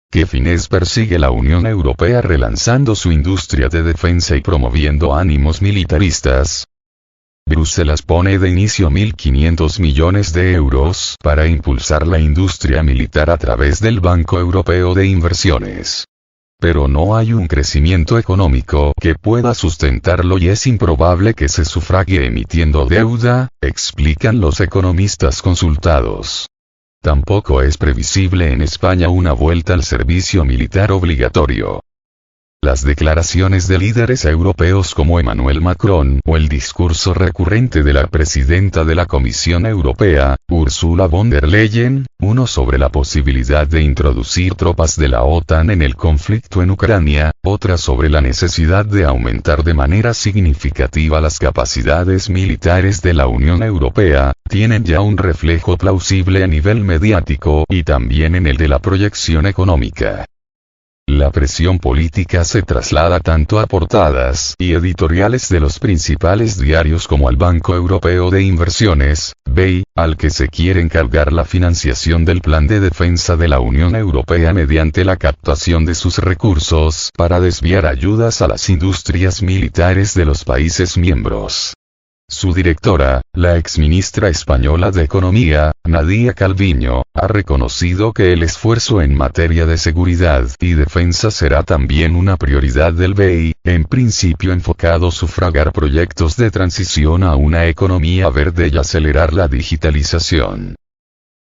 ¿Qué fines persigue la Unión Europea relanzando su industria de defensa y promoviendo ánimos militaristas? Bruselas pone de inicio 1.500 millones de euros para impulsar la industria militar a través del Banco Europeo de Inversiones. Pero no hay un crecimiento económico que pueda sustentarlo y es improbable que se sufrague emitiendo deuda, explican los economistas consultados. Tampoco es previsible en España una vuelta al servicio militar obligatorio. Las declaraciones de líderes europeos como Emmanuel Macron o el discurso recurrente de la presidenta de la Comisión Europea, Ursula von der Leyen, uno sobre la posibilidad de introducir tropas de la OTAN en el conflicto en Ucrania, otra sobre la necesidad de aumentar de manera significativa las capacidades militares de la Unión Europea, tienen ya un reflejo plausible a nivel mediático y también en el de la proyección económica. La presión política se traslada tanto a portadas y editoriales de los principales diarios como al Banco Europeo de Inversiones, BEI, al que se quiere encargar la financiación del Plan de Defensa de la Unión Europea mediante la captación de sus recursos para desviar ayudas a las industrias militares de los países miembros. Su directora, la exministra española de Economía, Nadia Calviño, ha reconocido que el esfuerzo en materia de seguridad y defensa será también una prioridad del BEI, en principio enfocado a sufragar proyectos de transición a una economía verde y acelerar la digitalización.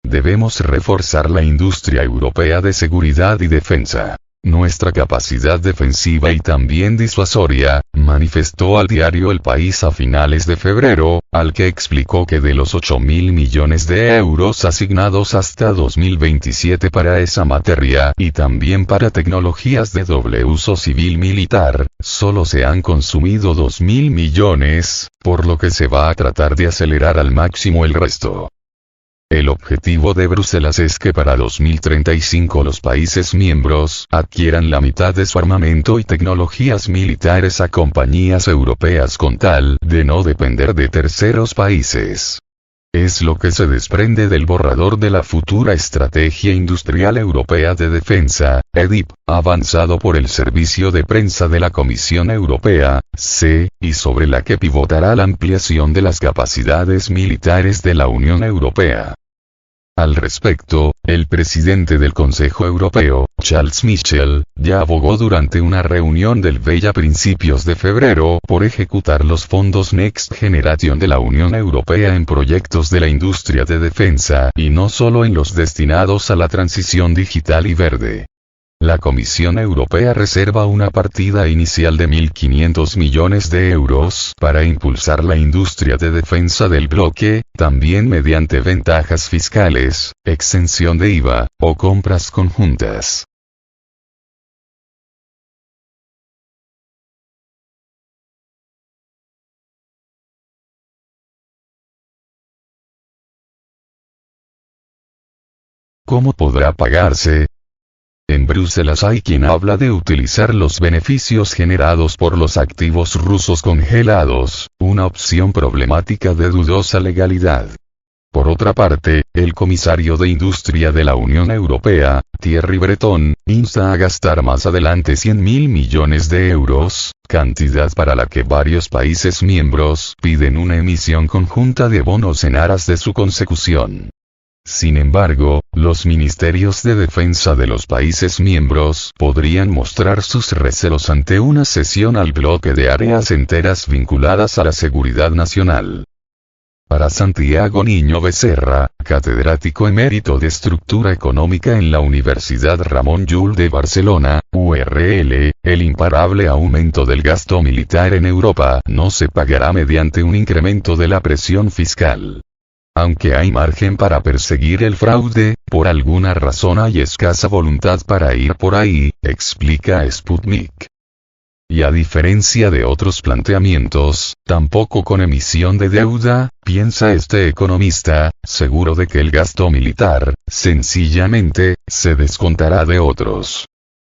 Debemos reforzar la industria europea de seguridad y defensa. Nuestra capacidad defensiva y también disuasoria, manifestó al diario El País a finales de febrero, al que explicó que de los 8.000 millones de euros asignados hasta 2027 para esa materia y también para tecnologías de doble uso civil-militar, solo se han consumido 2.000 millones, por lo que se va a tratar de acelerar al máximo el resto. El objetivo de Bruselas es que para 2035 los países miembros adquieran la mitad de su armamento y tecnologías militares a compañías europeas con tal de no depender de terceros países. Es lo que se desprende del borrador de la futura Estrategia Industrial Europea de Defensa, EDIP, avanzado por el Servicio de Prensa de la Comisión Europea, (C), y sobre la que pivotará la ampliación de las capacidades militares de la Unión Europea. Al respecto, el presidente del Consejo Europeo, Charles Michel, ya abogó durante una reunión del BEI a principios de febrero por ejecutar los fondos Next Generation de la Unión Europea en proyectos de la industria de defensa y no solo en los destinados a la transición digital y verde. La Comisión Europea reserva una partida inicial de 1.500 millones de euros para impulsar la industria de defensa del bloque, también mediante ventajas fiscales, exención de IVA, o compras conjuntas. ¿Cómo podrá pagarse? En Bruselas hay quien habla de utilizar los beneficios generados por los activos rusos congelados, una opción problemática de dudosa legalidad. Por otra parte, el comisario de Industria de la Unión Europea, Thierry Breton, insta a gastar más adelante 100.000 millones de euros, cantidad para la que varios países miembros piden una emisión conjunta de bonos en aras de su consecución. Sin embargo, los ministerios de defensa de los países miembros podrían mostrar sus recelos ante una cesión al bloque de áreas enteras vinculadas a la seguridad nacional. Para Santiago Niño Becerra, catedrático emérito de Estructura Económica en la Universidad Ramon Llull de Barcelona, URL, el imparable aumento del gasto militar en Europa no se pagará mediante un incremento de la presión fiscal. Aunque hay margen para perseguir el fraude, por alguna razón hay escasa voluntad para ir por ahí, explica Sputnik. Y a diferencia de otros planteamientos, tampoco con emisión de deuda, piensa este economista, seguro de que el gasto militar, sencillamente, se descontará de otros.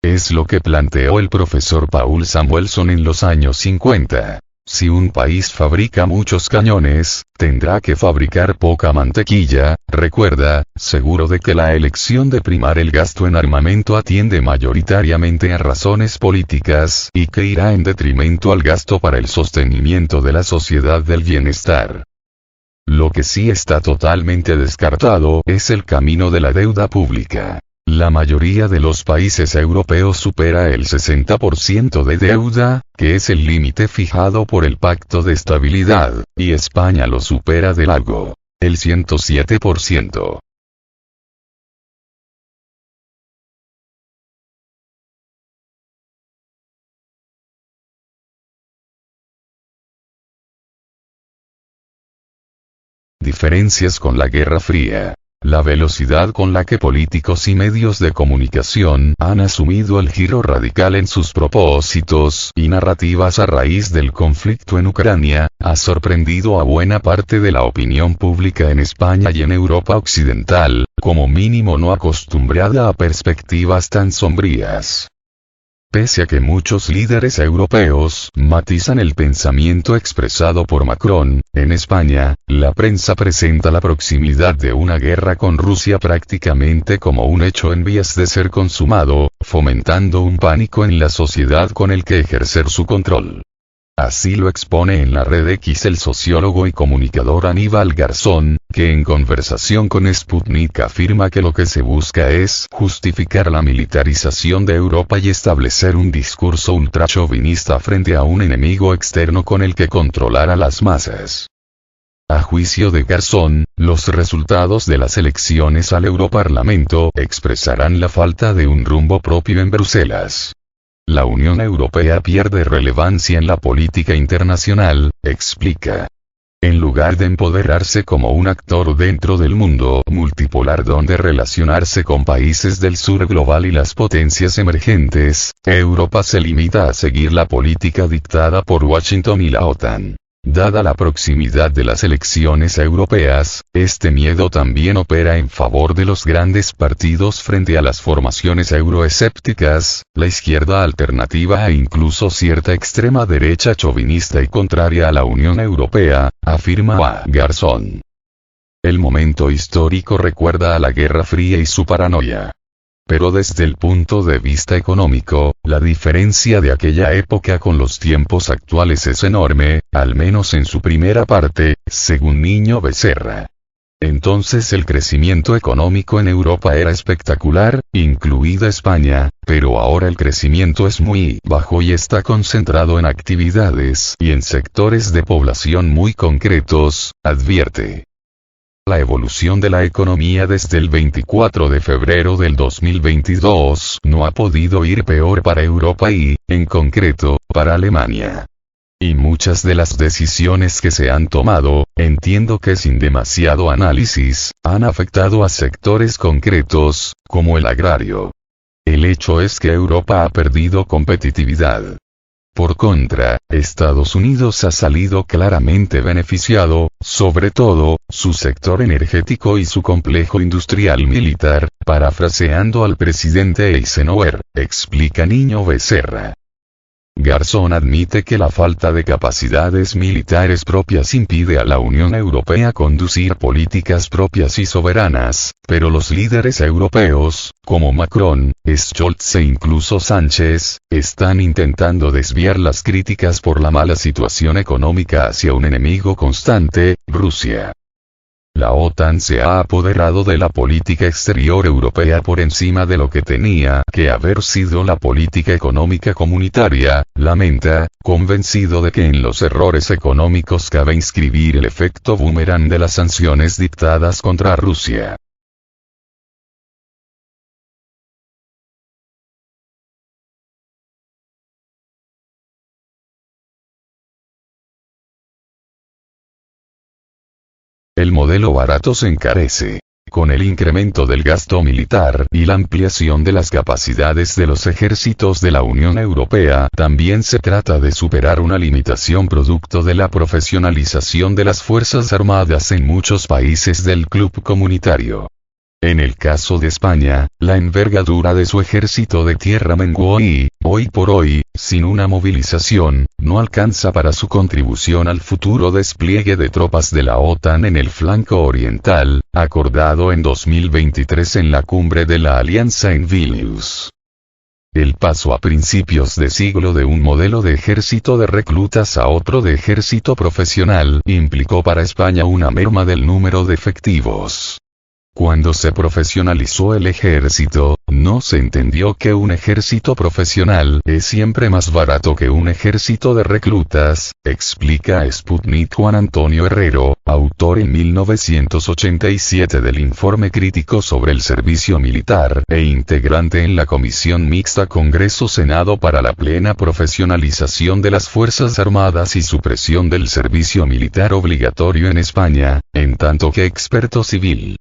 Es lo que planteó el profesor Paul Samuelson en los años 50. Si un país fabrica muchos cañones, tendrá que fabricar poca mantequilla, Recuerda, seguro de que la elección de primar el gasto en armamento atiende mayoritariamente a razones políticas y que irá en detrimento al gasto para el sostenimiento de la sociedad del bienestar. Lo que sí está totalmente descartado es el camino de la deuda pública. La mayoría de los países europeos supera el 60% de deuda, que es el límite fijado por el Pacto de Estabilidad, y España lo supera de largo, el 107%. Diferencias con la Guerra Fría. La velocidad con la que políticos y medios de comunicación han asumido el giro radical en sus propósitos y narrativas a raíz del conflicto en Ucrania, ha sorprendido a buena parte de la opinión pública en España y en Europa Occidental, como mínimo no acostumbrada a perspectivas tan sombrías. Pese a que muchos líderes europeos matizan el pensamiento expresado por Macron, en España, la prensa presenta la proximidad de una guerra con Rusia prácticamente como un hecho en vías de ser consumado, fomentando un pánico en la sociedad con el que ejercer su control. Así lo expone en la red X el sociólogo y comunicador Aníbal Garzón, que en conversación con Sputnik afirma que lo que se busca es justificar la militarización de Europa y establecer un discurso ultrachauvinista frente a un enemigo externo con el que controlar a las masas. A juicio de Garzón, los resultados de las elecciones al Europarlamento expresarán la falta de un rumbo propio en Bruselas. La Unión Europea pierde relevancia en la política internacional, explica. En lugar de empoderarse como un actor dentro del mundo multipolar donde relacionarse con países del sur global y las potencias emergentes, Europa se limita a seguir la política dictada por Washington y la OTAN. Dada la proximidad de las elecciones europeas, este miedo también opera en favor de los grandes partidos frente a las formaciones euroescépticas, la izquierda alternativa e incluso cierta extrema derecha chauvinista y contraria a la Unión Europea, afirma Garzón. El momento histórico recuerda a la Guerra Fría y su paranoia. Pero desde el punto de vista económico, la diferencia de aquella época con los tiempos actuales es enorme, al menos en su primera parte, según Niño Becerra. Entonces el crecimiento económico en Europa era espectacular, incluida España, pero ahora el crecimiento es muy bajo y está concentrado en actividades y en sectores de población muy concretos, advierte. La evolución de la economía desde el 24 de febrero del 2022 no ha podido ir peor para Europa y, en concreto, para Alemania. Y muchas de las decisiones que se han tomado, entiendo que sin demasiado análisis, han afectado a sectores concretos, como el agrario. El hecho es que Europa ha perdido competitividad. Por contra, Estados Unidos ha salido claramente beneficiado, sobre todo, su sector energético y su complejo industrial militar, parafraseando al presidente Eisenhower, explica Niño Becerra. Garzón admite que la falta de capacidades militares propias impide a la Unión Europea conducir políticas propias y soberanas, pero los líderes europeos, como Macron, Scholz e incluso Sánchez, están intentando desviar las críticas por la mala situación económica hacia un enemigo constante, Rusia. La OTAN se ha apoderado de la política exterior europea por encima de lo que tenía que haber sido la política económica comunitaria, lamenta, convencido de que en los errores económicos cabe inscribir el efecto boomerang de las sanciones dictadas contra Rusia. El modelo barato se encarece. Con el incremento del gasto militar y la ampliación de las capacidades de los ejércitos de la Unión Europea, también se trata de superar una limitación producto de la profesionalización de las Fuerzas Armadas en muchos países del club comunitario. En el caso de España, la envergadura de su ejército de tierra menguó y, hoy por hoy, sin una movilización, no alcanza para su contribución al futuro despliegue de tropas de la OTAN en el flanco oriental, acordado en 2023 en la cumbre de la Alianza en Vilnius. El paso a principios de siglo de un modelo de ejército de reclutas a otro de ejército profesional implicó para España una merma del número de efectivos. Cuando se profesionalizó el ejército, no se entendió que un ejército profesional es siempre más barato que un ejército de reclutas, explica a Sputnik Juan Antonio Herrero, autor en 1987 del informe crítico sobre el servicio militar e integrante en la Comisión Mixta Congreso-Senado para la plena profesionalización de las Fuerzas Armadas y supresión del servicio militar obligatorio en España, en tanto que experto civil.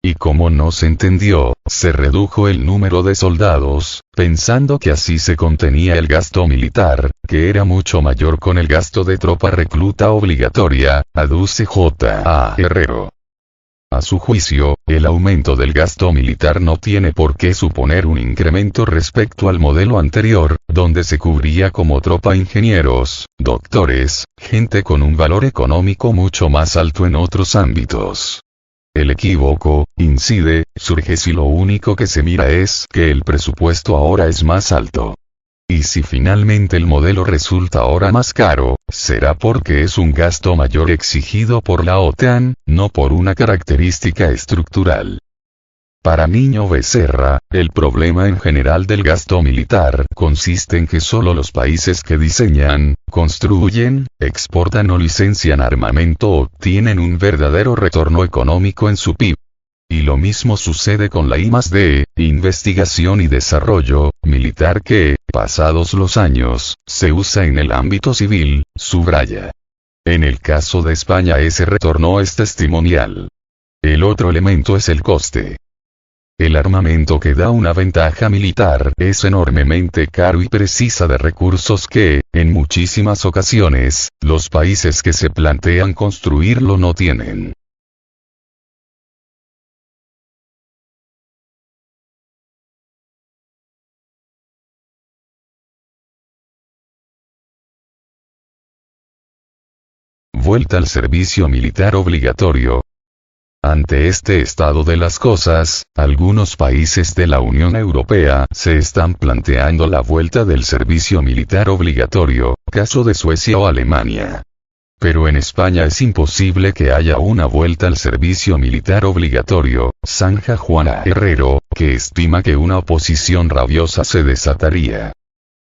Y como no se entendió, se redujo el número de soldados, pensando que así se contenía el gasto militar, que era mucho mayor con el gasto de tropa recluta obligatoria, aduce J. A. Herrero. A su juicio, el aumento del gasto militar no tiene por qué suponer un incremento respecto al modelo anterior, donde se cubría como tropa ingenieros, doctores, gente con un valor económico mucho más alto en otros ámbitos. El equívoco, incide, surge si lo único que se mira es que el presupuesto ahora es más alto. Y si finalmente el modelo resulta ahora más caro, será porque es un gasto mayor exigido por la OTAN, no por una característica estructural. Para Niño Becerra, el problema en general del gasto militar consiste en que solo los países que diseñan, construyen, exportan o licencian armamento obtienen un verdadero retorno económico en su PIB. Y lo mismo sucede con la I+D, investigación y desarrollo, militar que, pasados los años, se usa en el ámbito civil, subraya. En el caso de España ese retorno es testimonial. El otro elemento es el coste. El armamento que da una ventaja militar es enormemente caro y precisa de recursos que, en muchísimas ocasiones, los países que se plantean construirlo no tienen. Vuelta al servicio militar obligatorio. Ante este estado de las cosas, algunos países de la Unión Europea se están planteando la vuelta del servicio militar obligatorio, caso de Suecia o Alemania. Pero en España es imposible que haya una vuelta al servicio militar obligatorio, zanja Juana Herrero, que estima que una oposición rabiosa se desataría.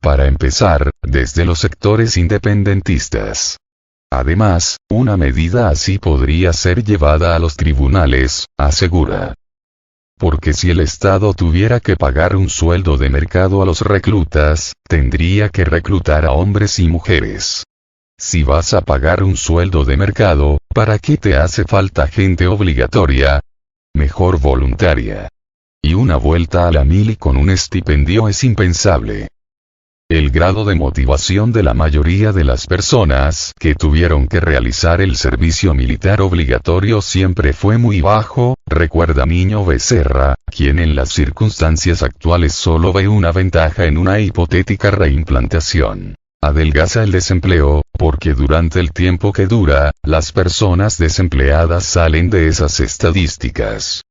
Para empezar, desde los sectores independentistas. Además, una medida así podría ser llevada a los tribunales, asegura. Porque si el Estado tuviera que pagar un sueldo de mercado a los reclutas, tendría que reclutar a hombres y mujeres. Si vas a pagar un sueldo de mercado, ¿para qué te hace falta gente obligatoria? Mejor voluntaria. Y una vuelta a la mili con un estipendio es impensable. El grado de motivación de la mayoría de las personas que tuvieron que realizar el servicio militar obligatorio siempre fue muy bajo, recuerda Niño Becerra, quien en las circunstancias actuales solo ve una ventaja en una hipotética reimplantación. Adelgaza el desempleo, porque durante el tiempo que dura, las personas desempleadas salen de esas estadísticas.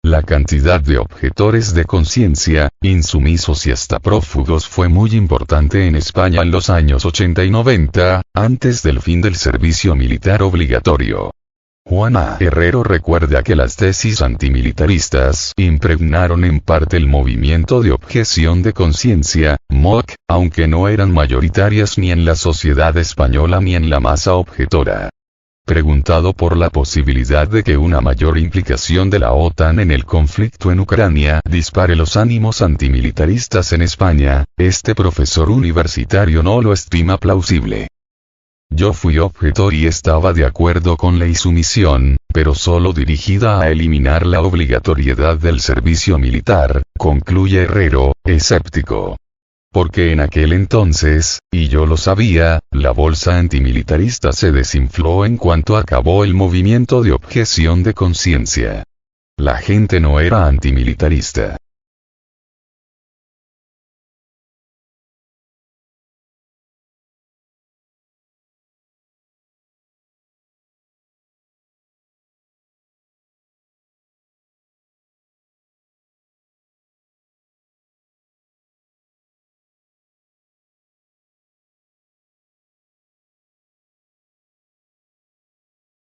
La cantidad de objetores de conciencia, insumisos y hasta prófugos fue muy importante en España en los años 80 y 90, antes del fin del servicio militar obligatorio. Juana Herrero recuerda que las tesis antimilitaristas impregnaron en parte el movimiento de objeción de conciencia, MOC, aunque no eran mayoritarias ni en la sociedad española ni en la masa objetora. Preguntado por la posibilidad de que una mayor implicación de la OTAN en el conflicto en Ucrania dispare los ánimos antimilitaristas en España, este profesor universitario no lo estima plausible. Yo fui objetor y estaba de acuerdo con la insumisión, pero solo dirigida a eliminar la obligatoriedad del servicio militar, concluye Herrero, escéptico. Porque en aquel entonces, y yo lo sabía, la bolsa antimilitarista se desinfló en cuanto acabó el movimiento de objeción de conciencia. La gente no era antimilitarista.